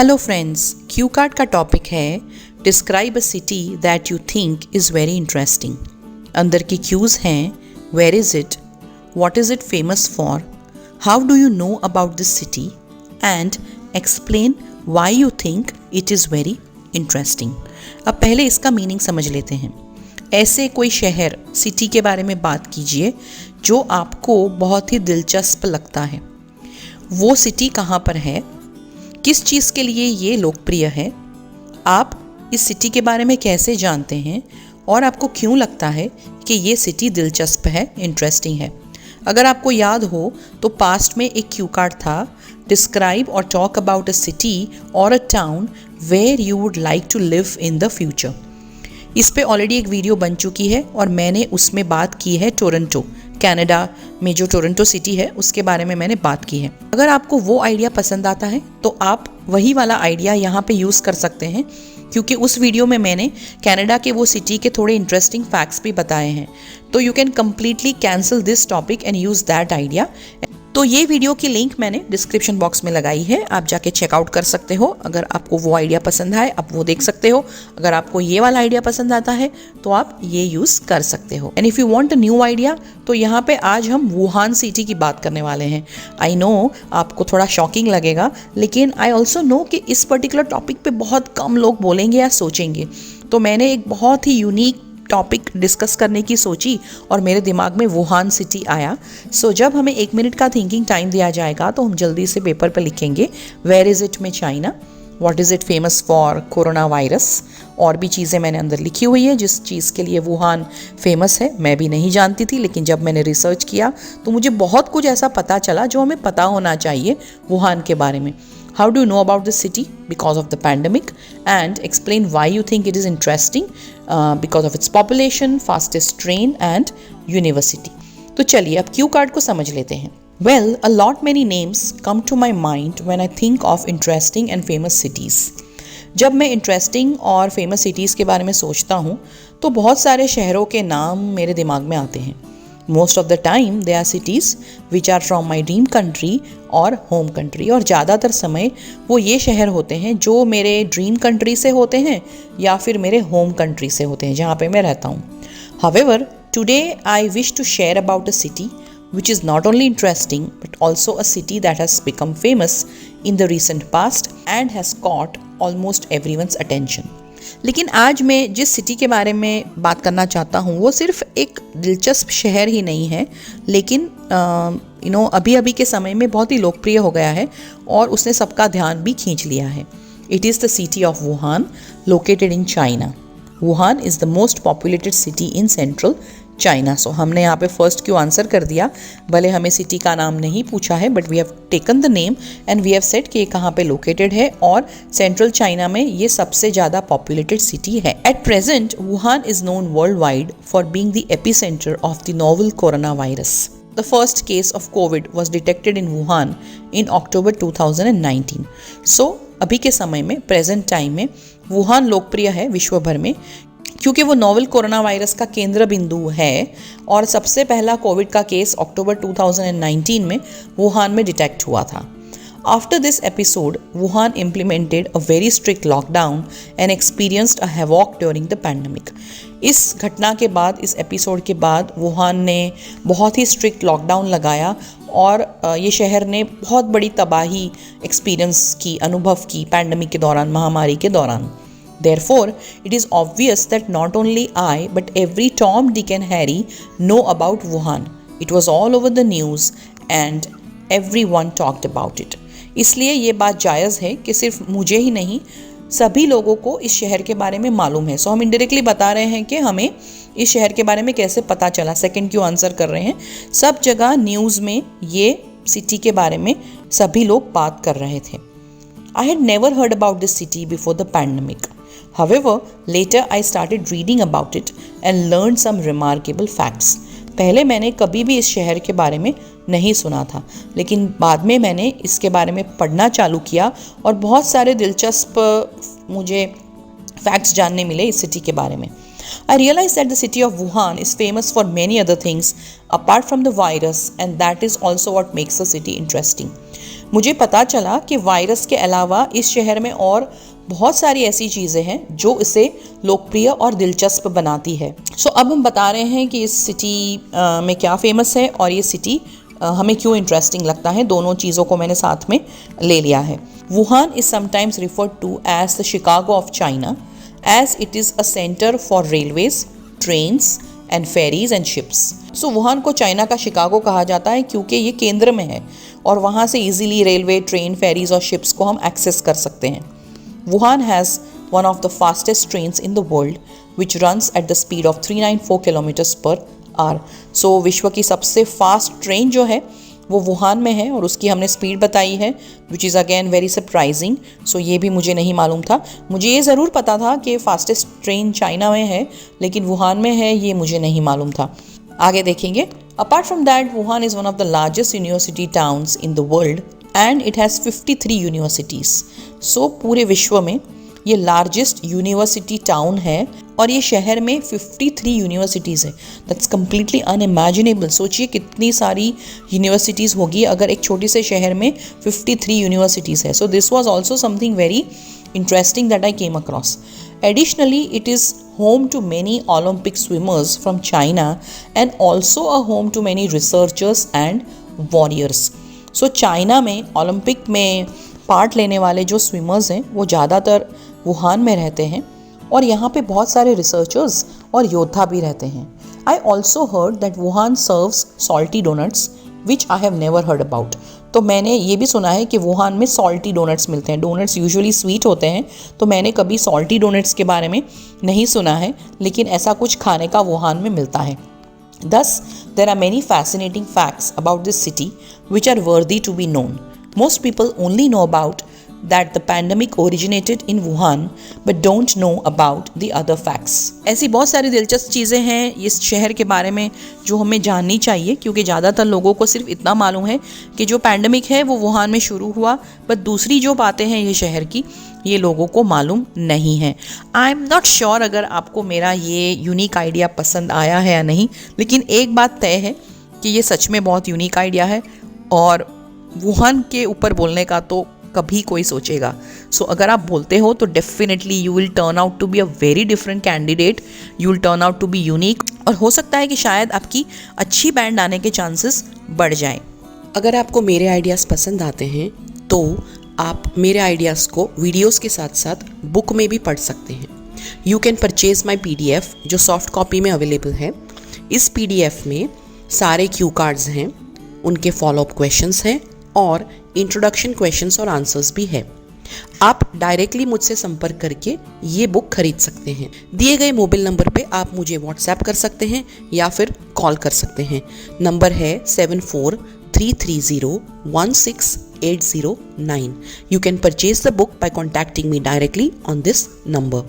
Hello friends, cue card का topic है describe a city that you think is very interesting. अंदर की cues हैं where is it, what is it famous for, how do you know about this city and explain why you think it is very interesting. अब पहले इसका meaning समझ लेते हैं। ऐसे कोई शहर, सिटी के बारे में बात कीजिए जो आपको बहुत ही दिलचस्प लगता है। वो सिटी कहाँ पर है, किस चीज़ के लिए ये लोकप्रिय है, आप इस सिटी के बारे में कैसे जानते हैं और आपको क्यों लगता है कि ये सिटी दिलचस्प है, इंटरेस्टिंग है। अगर आपको याद हो तो पास्ट में एक क्यू कार्ड था, डिस्क्राइब और टॉक अबाउट अ सिटी और a town where you would like to live in the future. इस पे ऑलरेडी एक वीडियो बन चुकी है और मैंने उसमें बात की है टोरंटो, कनाडा में जो टोरंटो सिटी है उसके बारे में मैंने बात की है। अगर आपको वो आइडिया पसंद आता है तो आप वही वाला आइडिया यहाँ पे यूज़ कर सकते हैं, क्योंकि उस वीडियो में मैंने कनाडा के वो सिटी के थोड़े इंटरेस्टिंग फैक्ट्स भी बताए हैं। तो you can completely cancel this topic and use that idea. तो ये वीडियो की लिंक मैंने डिस्क्रिप्शन बॉक्स में लगाई है, आप जाके चेकआउट कर सकते हो। अगर आपको वो आइडिया पसंद आए आप वो देख सकते हो, अगर आपको ये वाला आइडिया पसंद आता है तो आप ये यूज़ कर सकते हो। And if you want a new idea तो यहाँ पे आज हम वुहान सिटी की बात करने वाले हैं। आई नो आपको थोड़ा शॉकिंग लगेगा, लेकिन आई ऑल्सो नो कि इस पर्टिकुलर टॉपिक पे बहुत कम लोग बोलेंगे या सोचेंगे। तो मैंने एक बहुत ही यूनिक टॉपिक डिस्कस करने की सोची और मेरे दिमाग में वुहान सिटी आया। सो जब हमें 1 मिनट का थिंकिंग टाइम दिया जाएगा तो हम जल्दी से पेपर पर लिखेंगे वेयर इज़ इट में China, what is it famous for corona virus, और भी चीज़ें मैंने अंदर लिखी हुई है जिस चीज़ के लिए वुहान फेमस है। मैं भी नहीं जानती थी, लेकिन जब मैंने रिसर्च किया तो मुझे बहुत कुछ ऐसा पता चला जो हमें पता होना चाहिए वुहान के बारे में। How do you know about this city? Because of the pandemic, and explain why you think it is interesting because of its population, fastest train and university. तो चलिए अब क्यू कार्ड को समझ लेते हैं। Well, a lot many names come to my mind when I think of interesting and famous cities. जब मैं interesting और फेमस सिटीज़ के बारे में सोचता हूँ तो बहुत सारे शहरों के नाम मेरे दिमाग में आते हैं। Most of the time they are cities which are from my dream country और home country, और ज़्यादातर समय वो ये शहर होते हैं जो मेरे ड्रीम कंट्री से होते हैं या फिर मेरे होम कंट्री से होते हैं जहाँ पे मैं रहता हूँ। However, today I wish to share about a city which is not only interesting but also a city that has become famous in the recent past and has caught almost everyone's attention. लेकिन आज मैं जिस city के बारे में बात करना चाहता हूँ वो सिर्फ एक दिलचस्प शहर ही नहीं है, लेकिन अभी अभी के समय में बहुत ही लोकप्रिय हो गया है और उसने सबका ध्यान भी खींच लिया है। It is the city of Wuhan, located in China. Wuhan is the most populated city in central China. So हमने यहाँ पे फर्स्ट क्यों आंसर कर दिया, भले हमें सिटी का नाम नहीं पूछा है, but we have taken the name and we have said कि ये कहाँ पे लोकेटेड है, और सेंट्रल चाइना में ये सबसे ज़्यादा पॉपुलेटेड सिटी है। At present Wuhan is known world wide for being the epicentre of the novel corona virus. The first case of COVID was detected in Wuhan in October 2019. So, अभी के समय में, present time में, Wuhan लोकप्रिय है विश्व भर में क्योंकि वो नोवेल कोरोना वायरस का केंद्र बिंदु है और सबसे पहला कोविड का केस अक्टूबर 2019 में वुहान में डिटेक्ट हुआ था। After this episode, Wuhan implemented a very strict lockdown and experienced a havoc during the pandemic. इस घटना के बाद, इस एपिसोड के बाद वुहान ने बहुत ही स्ट्रिक्ट लॉकडाउन लगाया और ये शहर ने बहुत बड़ी तबाही एक्सपीरियंस की, अनुभव की पैंडमिक के दौरान, महामारी के दौरान। Therefore, it is obvious that not only I but every Tom, Dick and Harry know about Wuhan. It was all over the news and everyone talked about it. इसलिए ये बात जायज़ है कि सिर्फ मुझे ही नहीं, सभी लोगों को इस शहर के बारे में मालूम है। सो हम इनडायरेक्टली बता रहे हैं कि हमें इस शहर के बारे में कैसे पता चला। सेकंड क्यों आंसर कर रहे हैं, सब जगह न्यूज़ में ये सिटी के बारे में सभी लोग बात कर रहे थे। I had never heard about this city before the pandemic. However, later I started reading about it and learned some remarkable facts. पहले मैंने कभी भी इस शहर के बारे में नहीं सुना था, लेकिन बाद में मैंने इसके बारे में पढ़ना चालू किया और बहुत सारे दिलचस्प मुझे फैक्ट्स जानने मिले इस सिटी के बारे में। I realized that the city of Wuhan is famous for many other things apart from the virus, and that is also what makes the city interesting. मुझे पता चला कि वायरस के अलावा इस शहर में और बहुत सारी ऐसी चीज़ें हैं जो इसे लोकप्रिय और दिलचस्प बनाती है। सो अब हम बता रहे हैं कि इस सिटी में क्या फेमस है और ये सिटी हमें क्यों इंटरेस्टिंग लगता है। दोनों चीज़ों को मैंने साथ में ले लिया है। Wuhan is sometimes referred to as the Chicago of China as it is a centre for railways, trains and ferries and ships. So Wuhan को चाइना का शिकागो कहा जाता है क्योंकि ये केंद्र में है और वहाँ से इजीली रेलवे, ट्रेन, फेरीज और शिप्स को हम एक्सेस कर सकते हैं। Wuhan has one of the fastest trains in the world which runs at the speed of 394 kilometers per hour. So विश्व की सबसे फास्ट ट्रेन जो है वो वुहान में है और उसकी हमने स्पीड बताई है which is again very surprising. So ये भी मुझे नहीं मालूम था। मुझे ये ज़रूर पता था कि फास्टेस्ट ट्रेन चाइना में है, लेकिन वुहान में है ये मुझे नहीं मालूम था। आगे देखेंगे। Apart from that Wuhan is one of the largest university towns in the world and it has 53 universities. So पूरे विश्व में ये लार्जेस्ट यूनिवर्सिटी टाउन है और ये शहर में 53 यूनिवर्सिटीज़ है। That's completely unimaginable. सोचिए कितनी सारी यूनिवर्सिटीज़ होगी अगर एक छोटे से शहर में 53 यूनिवर्सिटीज़ है। So this was also something very interesting that I came across. Additionally, it is home to many Olympic swimmers from China and also a home to many researchers and warriors. So China में Olympic में part लेने वाले जो swimmers हैं वो ज़्यादातर Wuhan में रहते हैं और यहाँ पे बहुत सारे रिसर्चर्स और योद्धा भी रहते हैं। I also heard that Wuhan serves salty doughnuts which I have never heard about. तो मैंने ये भी सुना है कि वुहान में सॉल्टी डोनट्स मिलते हैं। डोनट्स यूजुअली स्वीट होते हैं, तो मैंने कभी सॉल्टी डोनट्स के बारे में नहीं सुना है, लेकिन ऐसा कुछ खाने का वुहान में मिलता है। Thus, there are many fascinating facts about this city which are worthy to be known. Most people only know about that the pandemic originated in Wuhan but don't know about the other facts. ऐसी बहुत सारी दिलचस्प चीज़ें हैं इस शहर के बारे में जो हमें जाननी चाहिए, क्योंकि ज़्यादातर लोगों को सिर्फ इतना मालूम है कि जो पैंडमिक है वो वुहान में शुरू हुआ, बट दूसरी जो बातें हैं ये शहर की ये लोगों को मालूम नहीं है। आई एम नॉट श्योर अगर आपको मेरा ये यूनिक आइडिया पसंद आया है या नहीं, लेकिन एक बात तय है कि ये सच में बहुत यूनिक आइडिया है और वुहान के ऊपर बोलने का तो कभी कोई सोचेगा। सो अगर आप बोलते हो तो definitely you will turn out to be a very different candidate, you will turn out to be unique और हो सकता है कि शायद आपकी अच्छी बैंड आने के चांसेस बढ़ जाएं। अगर आपको मेरे आइडियाज़ पसंद आते हैं तो आप मेरे आइडियाज़ को वीडियोस के साथ साथ बुक में भी पढ़ सकते हैं। You can purchase my PDF जो सॉफ्ट कॉपी में अवेलेबल है। इस PDF में सारे क्यू कार्ड्स हैं, उनके फॉलोअप क्वेश्चंस हैं और इंट्रोडक्शन क्वेश्चंस और आंसर्स भी है। आप डायरेक्टली मुझसे संपर्क करके ये बुक खरीद सकते हैं। दिए गए मोबाइल नंबर पे आप मुझे व्हाट्सएप कर सकते हैं या फिर कॉल कर सकते हैं। नंबर है 7433016809। You can purchase the book by contacting me directly on this number.